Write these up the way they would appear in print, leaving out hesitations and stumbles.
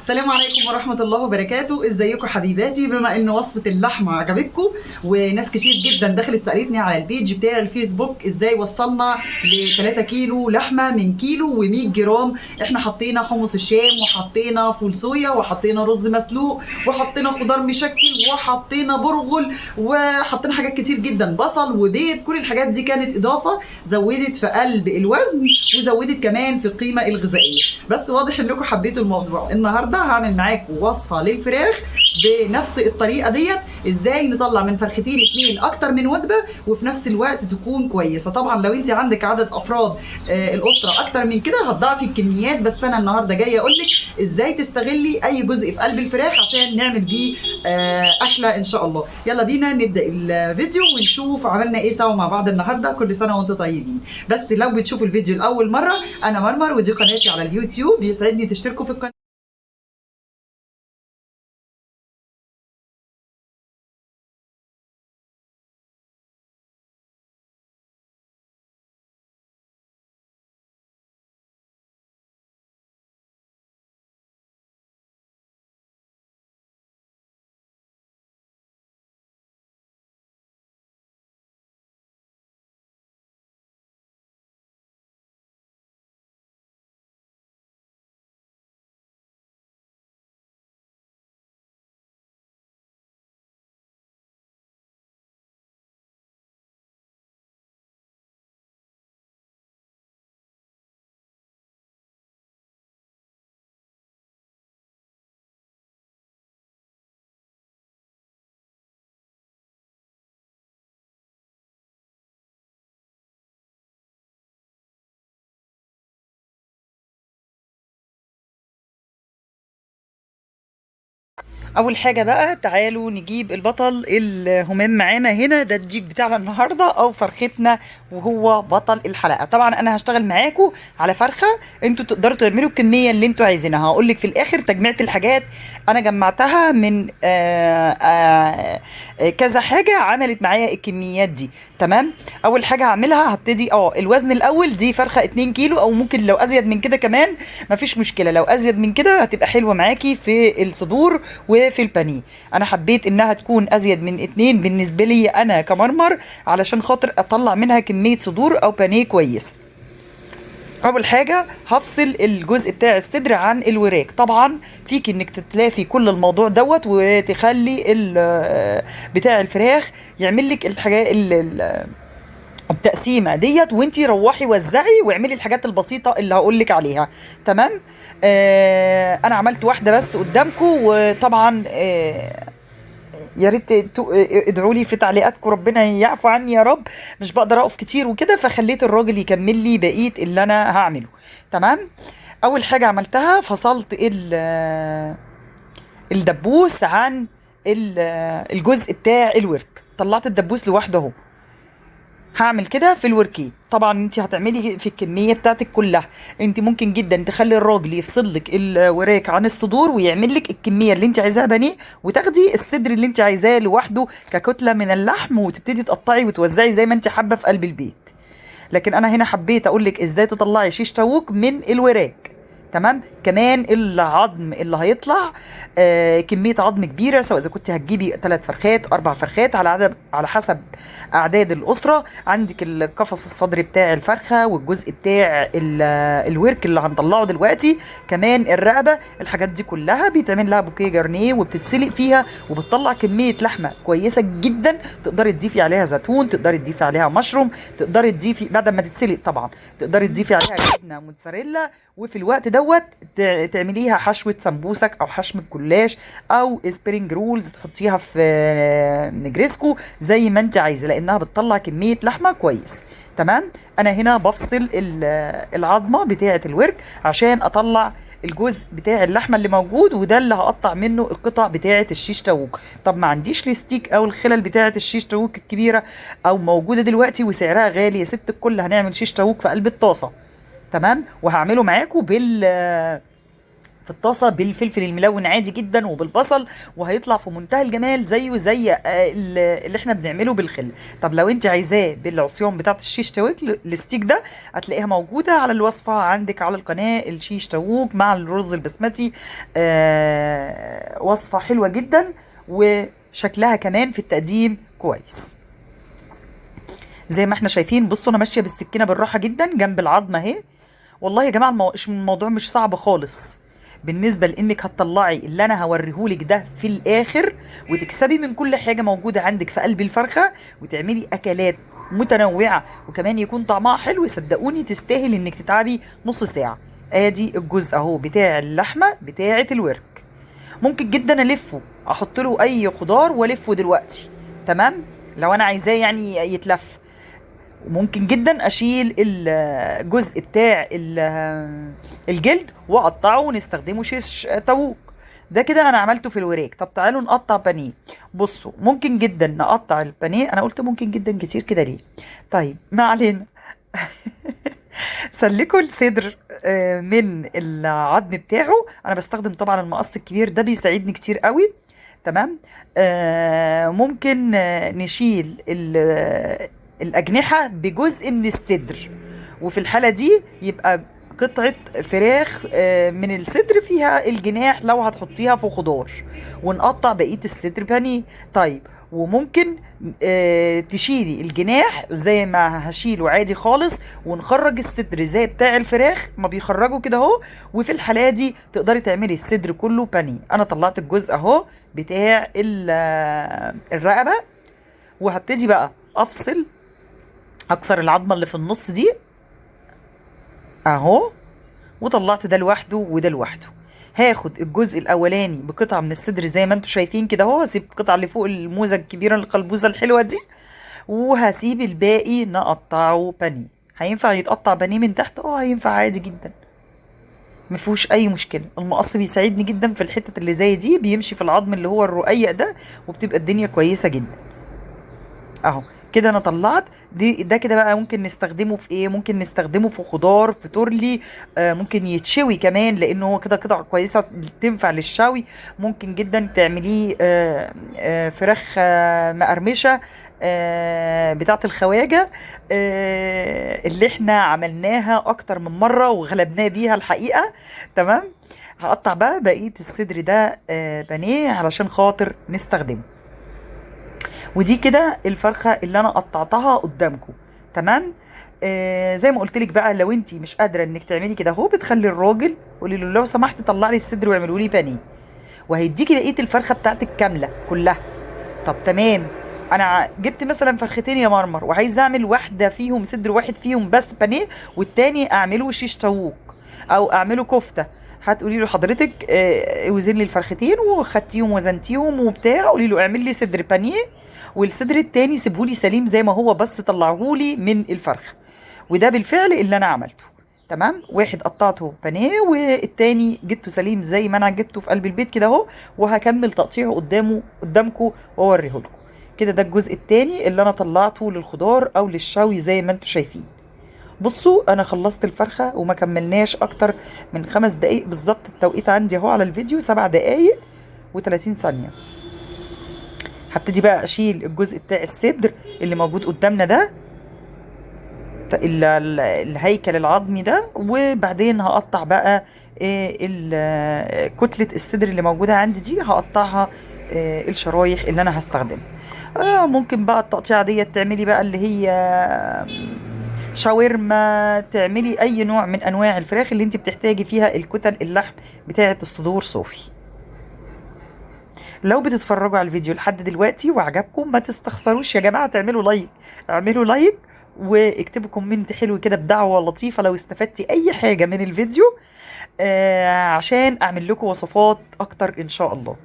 السلام عليكم ورحمة الله وبركاته. ازيكم حبيباتي؟ بما ان وصفة اللحمة عجبتكم وناس كتير جدا دخلت سألتني على البيج بتاع الفيسبوك ازاي وصلنا ل 3 كيلو لحمة من كيلو و100 جرام. احنا حطينا حمص الشام وحطينا فول صويا وحطينا رز مسلوق وحطينا خضار مشكل وحطينا برغل وحطينا حاجات كتير جدا، بصل وبيض. كل الحاجات دي كانت اضافة زودت في قلب الوزن وزودت كمان في القيمة الغذائية. بس واضح انكم حبيتوا الموضوع. النهارده هعمل معاكم وصفه للفراخ بنفس الطريقه ديت، ازاي نطلع من فرختين 2 اكتر من وجبه وفي نفس الوقت تكون كويسه. طبعا لو انت عندك عدد افراد الاسره اكتر من كده هتضاعفي الكميات، بس انا النهارده جايه اقول لك ازاي تستغلي اي جزء في قلب الفراخ عشان نعمل بيه اكله ان شاء الله. يلا بينا نبدا الفيديو ونشوف عملنا ايه سوا مع بعض النهارده. كل سنه وانتم طيبين. بس لو بتشوفوا الفيديو لاول مره، انا مرمر ودي قناتي على اليوتيوب، يسعدني تشتركوا في القناه. اول حاجه بقى تعالوا نجيب البطل الهمام معانا هنا. ده الديك بتاعنا النهارده او فرختنا وهو بطل الحلقه. طبعا انا هشتغل معاكم على فرخه انتوا تقدروا تعملوا الكميه اللي انتوا عايزينها. هقول لك في الاخر تجميعة الحاجات انا جمعتها من كذا حاجه عملت معايا الكميات دي. تمام. اول حاجه هعملها هبتدي الوزن الاول. دي فرخه 2 كيلو او ممكن لو ازيد من كده كمان مفيش مشكله. لو ازيد من كده هتبقى حلوه معاكي في الصدور وفي البانيه. انا حبيت انها تكون ازيد من 2 بالنسبه لي انا كمرمر علشان خاطر اطلع منها كميه صدور او بانيه كويسه. اول حاجه هفصل الجزء بتاع الصدر عن الوراك. طبعا فيك انك تتلافي كل الموضوع دوت وتخلي بتاع الفراخ يعمل لك الحاجات التقسيمه ديت، وانتي روحي وزعي واعملي الحاجات البسيطه اللي هقول لك عليها. تمام. انا عملت واحده بس قدامكم، وطبعا يا ريت ادعوا لي في تعليقاتكم ربنا يعفو عني يا رب. مش بقدر اقف كتير وكده، فخليت الراجل يكمل لي بقيه اللي انا هعمله. تمام. اول حاجه عملتها فصلت الدبوس عن الجزء بتاع الورك. طلعت الدبوس لوحده اهو. هعمل كده في الوركين. طبعا انت هتعملي في الكميه بتاعتك كلها. انت ممكن جدا تخلي الراجل يفصل لك الوراك عن الصدور ويعمل لك الكميه اللي انت عايزاها بانيه، وتاخدي الصدر اللي انت عايزاه لوحده ككتله من اللحم وتبتدي تقطعي وتوزعي زي ما انت حابه في قلب البيت. لكن انا هنا حبيت اقول لك ازاي تطلعي شيش طاووق من الوراك. تمام. كمان العظم اللي هيطلع كميه عظم كبيره، سواء اذا كنت هتجيبي 3 فرخات 4 فرخات على حسب اعداد الاسره. عندك القفص الصدري بتاع الفرخه والجزء بتاع الورك اللي هنطلعه دلوقتي، كمان الرقبه. الحاجات دي كلها بيتعمل لها بوكيه جرنيه وبتتسلق فيها وبتطلع كميه لحمه كويسه جدا. تقدري تضيفي عليها زيتون، تقدري تضيفي عليها مشروم، تقدري تضيفي بعد ما تتسلق طبعا تقدري تضيفي عليها جبنه موتزاريلا. وفي الوقت دوت تعمليها حشوه سمبوسك او حشم الجلاش او سبرينج رولز، تحطيها في نجريسكو زي ما انت عايزه، لانها بتطلع كميه لحمه كويس. تمام. انا هنا بفصل العظمه بتاعه الورك عشان اطلع الجزء بتاع اللحمه اللي موجود، وده اللي هقطع منه القطع بتاعه الشيش طاووق. طب ما عنديش الستيك او الخلل بتاعه الشيش طاووق الكبيره او موجوده دلوقتي وسعرها غالي، يا ست الكل هنعمل شيش طاووق في قلب الطاسه. تمام. وهعمله معاكم في الطاسه بالفلفل الملون عادي جدا وبالبصل، وهيطلع في منتهى الجمال زيه زي اللي احنا بنعمله بالخل. طب لو انت عايزاه بالعصيان بتاعت الشيش تاووك الستيك ده، هتلاقيها موجوده على الوصفه عندك على القناه، الشيش تاووك مع الرز البسمتي. وصفه حلوه جدا، وشكلها كمان في التقديم كويس زي ما احنا شايفين. بصوا انا ماشيه بالسكينه بالراحه جدا جنب العظمه اهي. والله يا جماعه الموضوع مش صعب خالص بالنسبه لانك هتطلعي اللي انا هوريهولك ده في الاخر، وتكسبي من كل حاجه موجوده عندك في قلب الفرخه، وتعملي اكلات متنوعه وكمان يكون طعمها حلو. صدقوني تستاهل انك تتعبي نص ساعه. ادي الجزء اهو بتاع اللحمه بتاعه الورك. ممكن جدا الفه، احط له اي خضار والفه دلوقتي، تمام، لو انا عايزاه يعني يتلف. وممكن جدا اشيل الجزء بتاع الجلد واقطعه ونستخدمه شيش تاووك. ده كده انا عملته في الوراك. طب تعالوا نقطع بانيه. بصوا ممكن جدا نقطع البانيه، انا قلت ممكن جدا كتير كده ليه؟ طيب ما علينا. سلكوا الصدر من العظم بتاعه. انا بستخدم طبعا المقص الكبير ده بيساعدني كتير قوي، تمام. ممكن نشيل الأجنحة بجزء من الصدر، وفي الحالة دي يبقى قطعة فراخ من الصدر فيها الجناح لو هتحطيها في خضار، ونقطع بقية الصدر بانيه. طيب وممكن تشيلي الجناح زي ما هشيله عادي خالص، ونخرج الصدر زي بتاع الفراخ ما بيخرجوا كده اهو. وفي الحالة دي تقدري تعملي الصدر كله بانيه. انا طلعت الجزء اهو بتاع الرقبة، وهبتدي بقى افصل، اكسر العظمه اللي في النص دي اهو، وطلعت ده لوحده وده لوحده. هاخد الجزء الاولاني بقطعه من الصدر زي ما انتم شايفين كده اهو، هسيب القطعه اللي فوق الموزه الكبيره القلبوزه الحلوه دي، وهسيب الباقي نقطعه بانيه. هينفع يتقطع بانيه من تحت؟ هينفع عادي جدا، مفيهوش اي مشكله. المقص بيساعدني جدا في الحتت اللي زي دي، بيمشي في العظم اللي هو الرقيق ده، وبتبقى الدنيا كويسه جدا اهو. كده انا طلعت ده كده بقى. ممكن نستخدمه في ايه؟ ممكن نستخدمه في خضار، في تورلي، ممكن يتشوي كمان لانه هو كده قطع كويسه تنفع للشوي. ممكن جدا تعمليه فراخ مقرمشه بتاعه الخواجه اللي احنا عملناها اكتر من مره وغلبناه بيها الحقيقه، تمام. هقطع بقى بقيه الصدر ده بانيه علشان خاطر نستخدمه. ودي كده الفرخه اللي انا قطعتها قدامكم، تمام. زي ما قلت لك بقى، لو انت مش قادره انك تعملي كده اهو، بتخلي الراجل قولي له لو سمحت طلع لي الصدر واعملوا لي بانيه، وهيديكي بقيه الفرخه بتاعتك كامله كلها. طب تمام، انا جبت مثلا فرختين يا مرمر وعايزه اعمل واحده فيهم صدر، واحد فيهم بس بانيه، والتاني اعمله شيش طاووق او اعمله كفته. هتقولي له حضرتك وزن لي الفرختين وخدتيهم وزنتيهم وبتاع، قولي له اعمل لي صدر بانيه، والصدر التاني سيبهولي سليم زي ما هو بس طلعهولي من الفرخه. وده بالفعل اللي انا عملته، تمام. واحد قطعته بانيه والتاني جبته سليم زي ما انا جبته في قلب البيت كده اهو، وهكمل تقطيعه قدامكم واوريه لكم. كده ده الجزء التاني اللي انا طلعته للخضار او للشوي زي ما انتم شايفين. بصوا انا خلصت الفرخه وما كملناش اكتر من 5 دقايق بالظبط. التوقيت عندي اهو على الفيديو 7 دقايق و30 ثانيه. هبتدي بقى اشيل الجزء بتاع الصدر اللي موجود قدامنا ده، الهيكل العظمي ده، وبعدين هقطع بقى كتلة الصدر اللي موجودة عندي دي، هقطعها الشرايح اللي انا هستخدمها. ممكن بقى التقطيعة ديت تعملي بقى اللي هي شاورما، تعملي اي نوع من انواع الفراخ اللي انت بتحتاجي فيها الكتل اللحم بتاعة الصدور صوفي. لو بتتفرجوا على الفيديو لحد دلوقتي وعجبكم، ما تستخسروش يا جماعة تعملوا لايك، اعملوا لايك واكتبوا كومنت حلو كده بدعوة لطيفة لو استفدتي اي حاجة من الفيديو، عشان اعمل لكم وصفات اكتر ان شاء الله.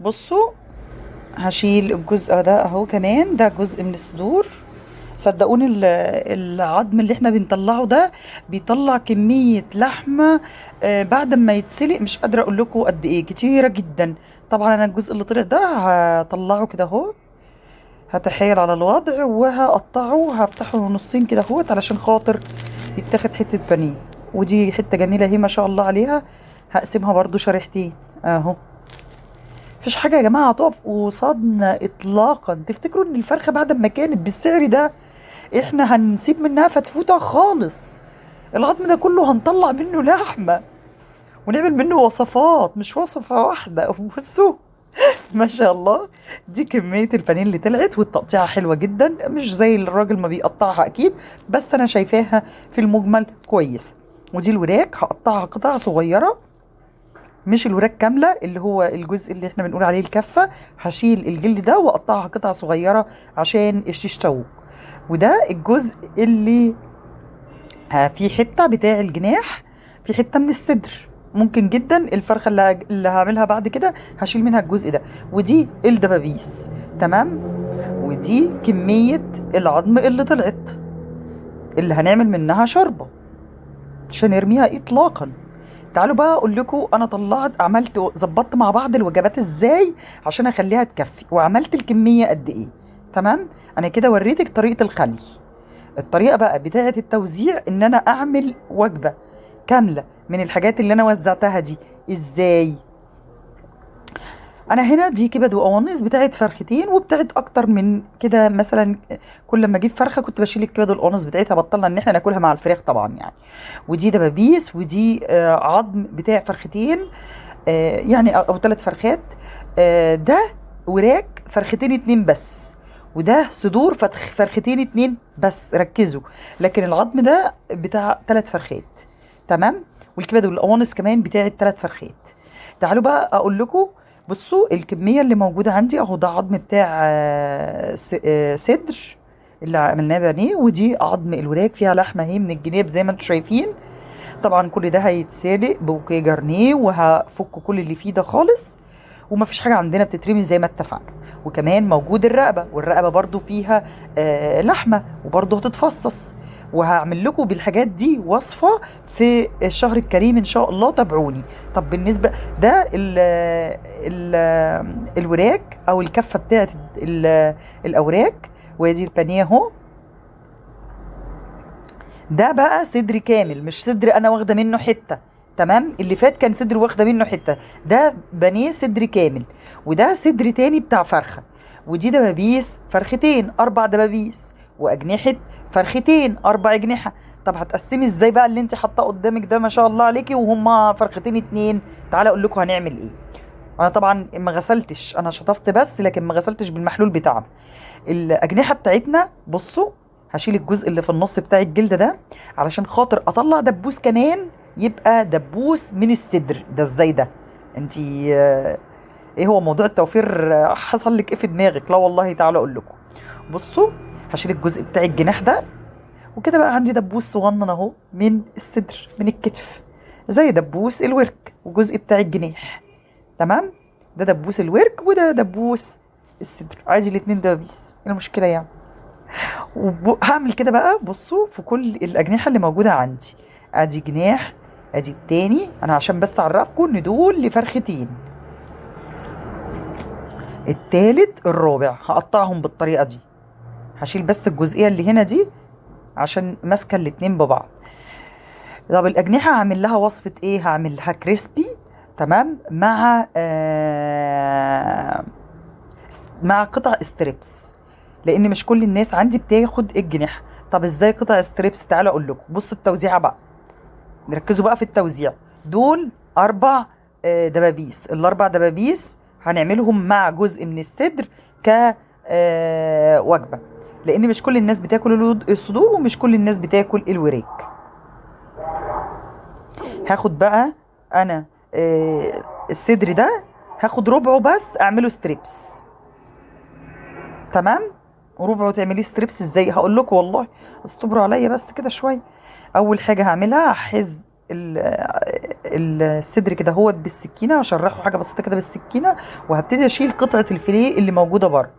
بصوا هشيل الجزء ده اهو، كمان ده جزء من الصدور. صدقوني العظم اللي احنا بنطلعه ده بيطلع كمية لحمة بعد ما يتسلق مش قادرة اقول لكم قد ايه، كتيرة جدا. طبعا انا الجزء اللي طلع ده هطلعه كده اهو، هتحايل على الوضع وهقطعه، هفتحه نصين كده اهوت علشان خاطر يتاخد حتة بانيه. ودي حته جميله اهي ما شاء الله عليها. هقسمها برضو شريحتين اهو. مفيش حاجه يا جماعه هتقف قصادنا اطلاقا. تفتكروا ان الفرخه بعد ما كانت بالسعر ده احنا هنسيب منها فتفوته خالص؟ العظم ده كله هنطلع منه لحمه ونعمل منه وصفات، مش وصفه واحده. بصوا ما شاء الله. دي كمية البانيه اللي طلعت، والتقطيعة حلوة جدا، مش زي الراجل ما بيقطعها أكيد، بس أنا شايفاها في المجمل كويسة. ودي الوراك هقطعها قطع صغيرة، مش الوراك كاملة اللي هو الجزء اللي احنا بنقول عليه الكفة. هشيل الجلد ده وأقطعها قطع صغيرة عشان الشيش طاووق. وده الجزء اللي في حتة بتاع الجناح، في حتة من الصدر. ممكن جدا الفرخة اللي هعملها بعد كده هشيل منها الجزء ده. ودي الدبابيس، تمام. ودي كمية العظم اللي طلعت، اللي هنعمل منها شوربة مش هنرميها اطلاقا. تعالوا بقى اقول لكم انا طلعت عملت ظبطت مع بعض الوجبات ازاي عشان اخليها تكفي، وعملت الكمية قد ايه. تمام. انا كده وريتك طريقة الخلي. الطريقة بقى بتاعة التوزيع ان انا اعمل وجبة كاملة من الحاجات اللي انا وزعتها دي ازاي. انا هنا دي كبد وقوانص بتاعت فرختين وبتاعت اكتر من كده. مثلا كل ما اجيب فرخة كنت بشيل الكبد والقوانص بتاعتها، بطلنا ان احنا ناكلها مع الفراخ طبعا يعني. ودي دبابيس، ودي عظم بتاع فرختين يعني او 3 فرخات. ده وراك فرختين 2 بس، وده صدور فرختين 2 بس، ركزوا. لكن العظم ده بتاع 3 فرخات، تمام. والكبد والقوانص كمان بتاعت 3 فرخات. تعالوا بقى اقول لكم. بصوا الكميه اللي موجوده عندي اهو. ده عظم بتاع صدر اللي عملناه بانيه، ودي عظم الوراك فيها لحمه اهي من الجناب زي ما انتم شايفين. طبعا كل ده هيتسالق بوكيه جرنيه، وهفك كل اللي فيه ده خالص. ومفيش حاجه عندنا بتترمي زي ما اتفقنا. وكمان موجود الرقبه، والرقبه برضو فيها لحمه وبرضو هتتفصص. وهعمل لكم بالحاجات دي وصفه في الشهر الكريم ان شاء الله، تابعوني. طب بالنسبه ده ال الوراك او الكفه بتاعت الاوراك. وادي البانيه اهو. ده بقى صدر كامل، مش صدر انا واخده منه حته، تمام. اللي فات كان صدر واخده منه حته، ده بانيه صدر كامل. وده صدر تاني بتاع فرخه. ودي دبابيس فرختين 4 دبابيس، واجنحه فرختين 4 اجنحه. طب هتقسمي ازاي بقى اللي انت حاطاه قدامك ده ما شاء الله عليكي وهما فرختين 2؟ تعالى اقول لكم هنعمل ايه. انا طبعا ما غسلتش، انا شطفت بس، لكن ما غسلتش بالمحلول بتاعنا. الاجنحه بتاعتنا بصوا، هشيل الجزء اللي في النص بتاع الجلد ده علشان خاطر اطلع دبوس كمان، يبقى دبوس من الصدر ده. ازاي ده؟ انتي ايه هو موضوع التوفير حصل لك ايه في دماغك؟ لا والله. تعالى اقول لكم. بصوا هشيل الجزء بتاع الجناح ده، وكده بقى عندي دبوس صغنن اهو من الصدر من الكتف، زي دبوس الورك وجزء بتاع الجناح، تمام. ده دبوس الورك وده دبوس الصدر، عادي الاتنين دبابيس، ايه المشكله يعني؟ وهعمل كده بقى. بصوا في كل الاجنحه اللي موجوده عندي، ادي جناح، ادي التاني. انا عشان بس اعرفكم ان دول لفرختين. التالت الرابع هقطعهم بالطريقه دي. هشيل بس الجزئيه اللي هنا دي عشان ماسكه الاتنين ببعض. طب الاجنحه هعمل لها وصفه ايه؟ هعمل لها كريسبي، تمام، مع قطع ستريبس، لان مش كل الناس عندي بتاخد الجناح. طب ازاي قطع ستريبس؟ تعالوا اقول لكم. بصوا التوزيعه بقى، نركزوا بقى في التوزيع. دول 4 دبابيس. ال4 دبابيس هنعملهم مع جزء من الصدر ك وجبه، لان مش كل الناس بتاكل الصدور ومش كل الناس بتاكل الوراك. هاخد بقى انا الصدر ده هاخد ربعه بس اعمله ستريبس، تمام. وربعه تعمليه ستريبس ازاي؟ هقول لكم والله، استبروا عليا بس كده شويه. اول حاجه هعملها هحز الصدر كده هو بالسكينه، هشرحه حاجه بسيطه كده بالسكينه، وهبتدي اشيل قطعه الفيليه اللي موجوده بره.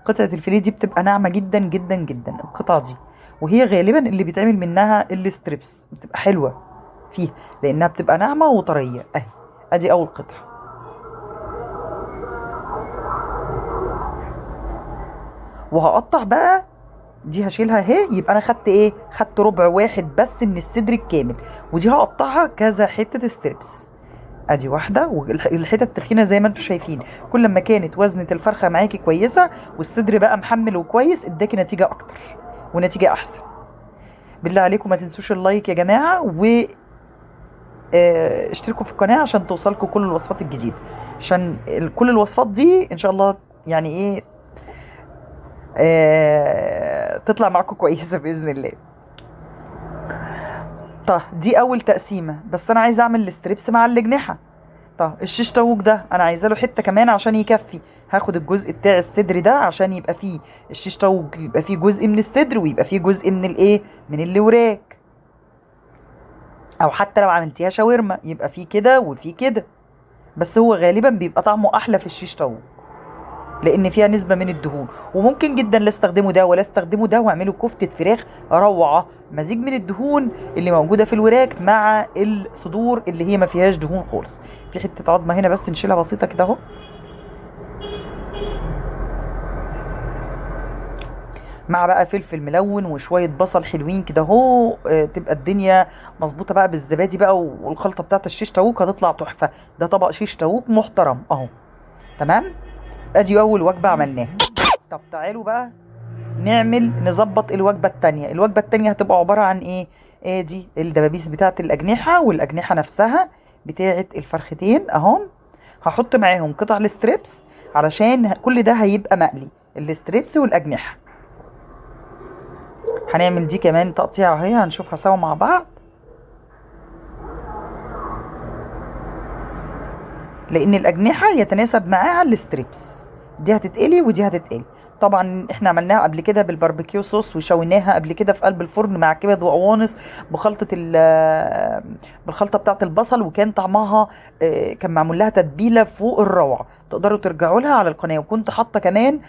قطعه الفيليه دي بتبقى ناعمه جدا جدا جدا القطعه دي، وهي غالبا اللي بيتعمل منها الستريبس بتبقى حلوه فيها لانها بتبقى ناعمه وطريه. اهي ادي اول قطعه. وهقطع بقى دي هشيلها اهي. يبقى انا خدت ايه؟ خدت ربع واحد بس من الصدر الكامل، ودي هقطعها كذا حته ستريبس. ادي واحده، والحتت التخينه زي ما انتم شايفين. كل ما كانت وزنه الفرخه معاكي كويسه والصدر بقى محمل وكويس، اداكي نتيجه اكتر ونتيجه احسن. بالله عليكم ما تنسوش اللايك يا جماعه، و اشتركوا في القناه عشان توصلكم كل الوصفات الجديده، عشان كل الوصفات دي ان شاء الله يعني ايه تطلع معاكم كويسه باذن الله. طب دي اول تقسيمه، بس انا عايزه اعمل الستريبس مع الاجنحه. طب الشيش طاووق ده انا عايزه له حته كمان عشان يكفي. هاخد الجزء بتاع الصدر ده عشان يبقى فيه الشيش طاووق، يبقى فيه جزء من الصدر ويبقى فيه جزء من الايه، من الوراك. او حتى لو عملتيها شاورما يبقى فيه كده وفيه كده، بس هو غالبا بيبقى طعمه احلى في الشيش طاووق لان فيها نسبه من الدهون. وممكن جدا لا استخدمه ده ولا استخدمه ده، واعمله كفته فراخ روعه، مزيج من الدهون اللي موجوده في الوراك مع الصدور اللي هي ما فيهاش دهون خالص. في حته عظمه هنا بس نشيلها بسيطه كده اهو، مع بقى فلفل ملون وشويه بصل حلوين كده اهو. تبقى الدنيا مظبوطه بقى بالزبادي بقى، والخلطه بتاعت الشيش طاووق هتطلع تحفه. ده طبق شيش طاووق محترم اهو. تمام، ادي اول وجبه عملناها. طب تعالوا بقى نظبط الوجبه التانية. الوجبه التانية هتبقى عباره عن ايه؟ ادي الدبابيس بتاعت الاجنحه، والاجنحه نفسها بتاعت الفرختين اهو. هحط معاهم قطع الستريبس علشان كل ده هيبقى مقلي، الستريبس والاجنحه. هنعمل دي كمان تقطيعه اهي، هنشوفها سوا مع بعض، لان الاجنحه يتناسب معاها الستريبس. دي هتتقلي ودي هتتقلي. طبعا احنا عملناها قبل كده بالباربيكيو صوص، وشويناها قبل كده في قلب الفرن مع كبد وقوانص بالخلطه بتاعه البصل، وكان طعمها كان معمول لها تتبيله فوق الروعه. تقدروا ترجعوا لها على القناه، وكنت حاطه كمان